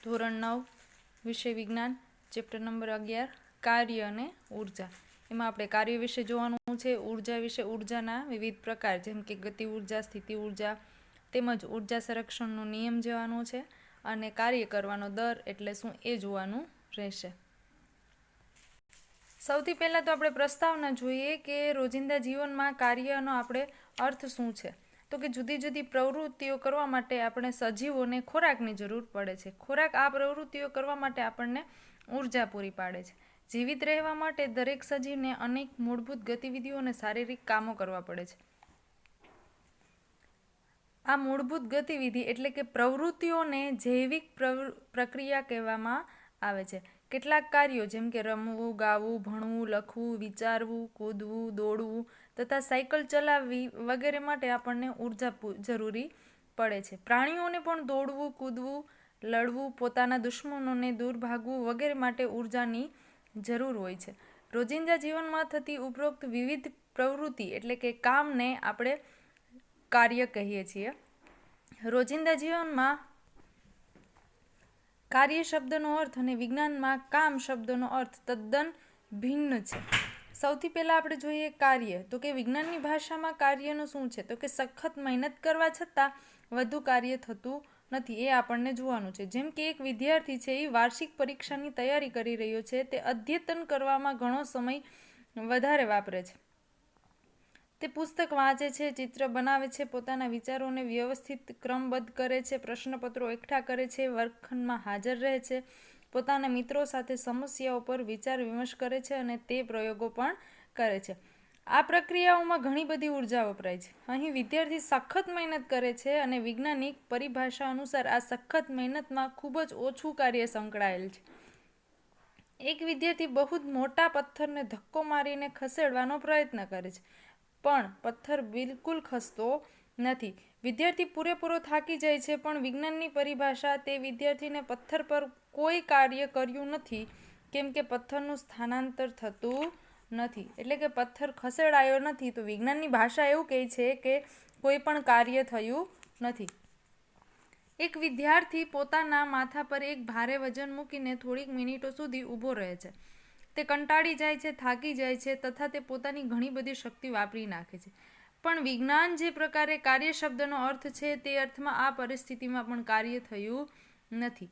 ધોરણ 9 વિષય વિજ્ઞાન ચેપ્ટર નંબર 11 કાર્ય અને ઉર્જા. એમાં આપણે કાર્ય વિશે જોવાનું છે, ઉર્જા વિશે, ઉર્જાના વિવિધ પ્રકાર જેમ કે ગતિ ઉર્જા, સ્થિતિ ઉર્જા તેમજ ઉર્જા સંરક્ષણનો નિયમ જોવાનો છે અને કાર્ય કરવાનો દર એટલે શું એ જોવાનું રહેશે. સૌથી પહેલાં તો આપણે પ્રસ્તાવના જોઈએ કે રોજિંદા જીવનમાં કાર્યનો આપણે અર્થ શું છે. તો કે જુદી જુદી પ્રવૃત્તિઓ કરવા માટે આપણે સજીવોને ખોરાકની જરૂર પડે છે. ખોરાક આ પ્રવૃત્તિઓ કરવા માટે આપણને ઉર્જા પૂરી પાડે છે. જીવિત રહેવા માટે દરેક સજીવને અનેક મૂળભૂત ગતિવિધિઓ અને શારીરિક કામો કરવા પડે છે. આ મૂળભૂત ગતિવિધિ એટલે કે પ્રવૃત્તિઓને જૈવિક પ્રક્રિયા કહેવામાં આવે છે. કેટલાક કાર્યો જેમ કે રમવું, ગાવું, ભણવું, લખવું, વિચારવું, કૂદવું, દોડવું તથા સાયકલ ચલાવવી વગેરે માટે આપણને ઉર્જા જરૂરી પડે છે. પ્રાણીઓને પણ દોડવું, કૂદવું, લડવું, પોતાના દુશ્મનોને દૂર ભાગવું વગેરે માટે ઉર્જાની જરૂર હોય છે. રોજિંદા જીવનમાં થતી ઉપરોક્ત વિવિધ પ્રવૃત્તિ એટલે કે કામને આપણે કાર્ય કહીએ છીએ. રોજિંદા જીવનમાં કાર્ય શબ્દનો અર્થ અને વિજ્ઞાનમાં કામ શબ્દનો અર્થ તદ્દન ભિન્ન છે. સૌથી પહેલાં આપણે જોઈએ કાર્ય. તો કે વિજ્ઞાનની ભાષામાં કાર્યનું શું છે? તો કે સખત મહેનત કરવા છતાં વધુ કાર્ય થતું નથી એ આપણને જોવાનું છે. જેમ કે એક વિદ્યાર્થી છે એ વાર્ષિક પરીક્ષાની તૈયારી કરી રહ્યો છે, તે અદ્યતન કરવામાં ઘણો સમય વધારે વાપરે છે. તે પુસ્તક વાંચે છે, ચિત્ર બનાવે છે, પોતાના વિચારોને વ્યવસ્થિત ક્રમબદ્ધ કરે છે, પ્રશ્નપત્રો એકઠા કરે છે, વર્ગખંડમાં હાજર રહે છે, પોતાના મિત્રો સાથે સમસ્યાઓ પર વિચાર વિમર્શ કરે છે અને તે પ્રયોગો પણ કરે છે. આ પ્રક્રિયાઓમાં ઘણી બધી ઉર્જા વપરાય છે. અહીં વિદ્યાર્થી સખત મહેનત કરે છે અને વૈજ્ઞાનિક પરિભાષા અનુસાર આ સખત મહેનતમાં ખૂબ જ ઓછું કાર્ય સંકળાયેલ છે. એક વિદ્યાર્થી બહુ જ મોટા પથ્થરને ધક્કો મારીને ખસેડવાનો પ્રયત્ન કરે છે, પણ પથ્થર બિલકુલ ખસતો નથી. વિદ્યાર્થી પૂરેપૂરો થાકી જાય છે, પણ વિજ્ઞાનની પરિભાષા તે વિદ્યાર્થીને પથ્થર પર કોઈ કાર્ય કર્યું નથી કેમ કે પથ્થરનું સ્થાનાંતર થતું નથી. એટલે કે પથ્થર ખસેડાયો નથી. તો વિજ્ઞાનની ભાષા એવું કહે છે કે કોઈ પણ કાર્ય થયું નથી. એક વિદ્યાર્થી પોતાના માથા પર એક ભારે વજન મૂકીને થોડીક મિનિટો સુધી ઊભો રહે છે. તે કંટાળી જાય છે, થાકી જાય છે તથા તે પોતાની ઘણી બધી શક્તિ વાપરી નાખે છે. પણ વિજ્ઞાન જે પ્રકારે કાર્ય શબ્દનો અર્થ છે તે અર્થમાં આ પરિસ્થિતિમાં પણ કાર્ય થયું નથી.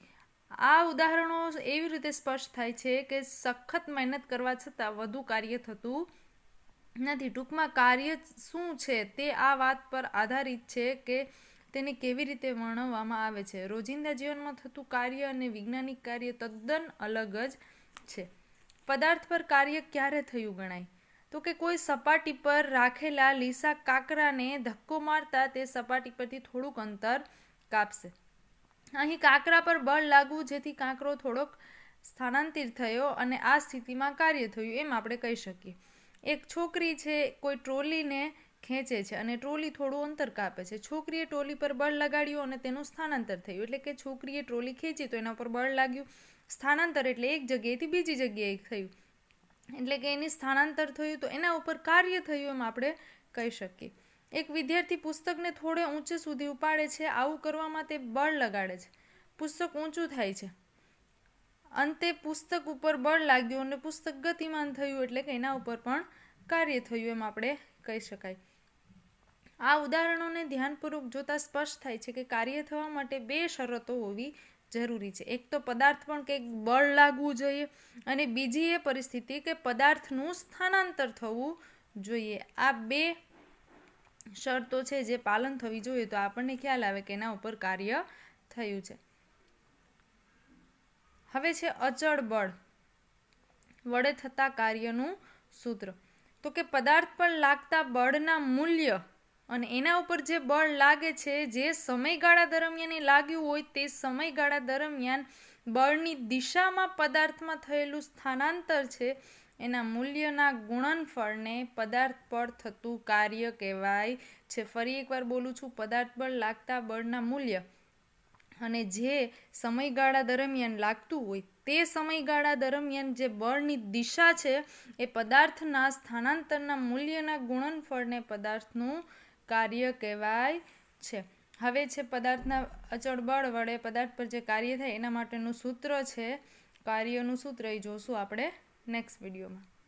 આ ઉદાહરણો એવી રીતે સ્પષ્ટ થાય છે કે સખત મહેનત કરવા છતાં વધુ કાર્ય થતું નથી. ટૂંકમાં કાર્ય શું છે તે આ વાત પર આધારિત છે કે તેને કેવી રીતે વર્ણવવામાં આવે છે. રોજિંદા જીવનમાં થતું કાર્ય અને વૈજ્ઞાનિક કાર્ય તદ્દન અલગ જ છે. પદાર્થ પર કાર્ય ક્યારે થયું ગણાય? તો કે કોઈ સપાટી પર રાખેલા લીસા કાંકરાને ધક્કો મારતા તે સપાટી પરથી થોડુંક અંતર કાપશે. અહીં કાંકરા પર બળ લાગવું જેથી કાંકરો થોડોક સ્થાનાંતરિત થયો અને આ સ્થિતિમાં કાર્ય થયું એમ આપણે કહી શકીએ. એક છોકરી છે કોઈ ટ્રોલીને ખેંચે છે અને ટ્રોલી થોડું અંતર કાપે છે. છોકરીએ ટ્રોલી પર બળ લગાડ્યું અને તેનું સ્થાનાંતર થયું. એટલે કે છોકરીએ ટ્રોલી ખેંચી તો એના પર બળ લાગ્યું. સ્થાનાંતર એટલે એક જગ્યાએથી બીજી જગ્યાએ થયું. એટલે કે એની સ્થાનાંતર થયું તો એના ઉપર કાર્ય થયું એમ આપણે કહી શકીએ. એક વિદ્યાર્થી પુસ્તકને થોડે ઊંચે સુધી ઉપાડે છે. આવું કરવામાં તે બળ લગાડે છે. પુસ્તક ઊંચું થાય છે. અંતે પુસ્તક ઉપર બળ લાગ્યું અને પુસ્તક ગતિમાન થયું. એટલે કે એના ઉપર પણ કાર્ય થયું એમ આપણે કહી શકાય. આ ઉદાહરણોને ધ્યાનપૂર્વક જોતા સ્પષ્ટ થાય છે કે કાર્ય થવા માટે બે શરતો હોવી જરૂરી છે. એક તો પદાર્થ પણ કંઈક બળ લાગવું જોઈએ અને બીજી એ પરિસ્થિતિ કે પદાર્થનું સ્થાનાંતર થવું જોઈએ. આ બે શરતો છે જે પાલન થવી જોઈએ તો આપણને ખ્યાલ આવે કે એના ઉપર કાર્ય થયું છે. હવે છે અચળ બળ વડે થતા કાર્યનું સૂત્ર. તો કે પદાર્થ પર લાગતા બળના મૂલ્ય અને એના ઉપર જે બળ લાગે છે જે સમયગાળા દરમિયાન લાગ્યું હોય તે સમયગાળા દરમિયાન બળની દિશામાં પદાર્થમાં થયેલું સ્થાનાંતર છે એના મૂલ્યના ગુણનફળને પદાર્થ પર થતું કાર્ય કહેવાય છે. ફરી એકવાર બોલું છું, પદાર્થ પર લાગતા બળના મૂલ્ય અને જે સમયગાળા દરમિયાન લાગતું હોય તે સમયગાળા દરમિયાન જે બળની દિશા છે એ પદાર્થના સ્થાનાંતરના મૂલ્યના ગુણનફળને પદાર્થનું કાર્ય કહેવાય છે. હવે છે પદાર્થના અચળ બળ વડે પદાર્થ પર જે કાર્ય થાય એના માટેનું સૂત્ર છે, કાર્યનું સૂત્ર, એ જોશું આપણે નેક્સ્ટ વિડીયોમાં.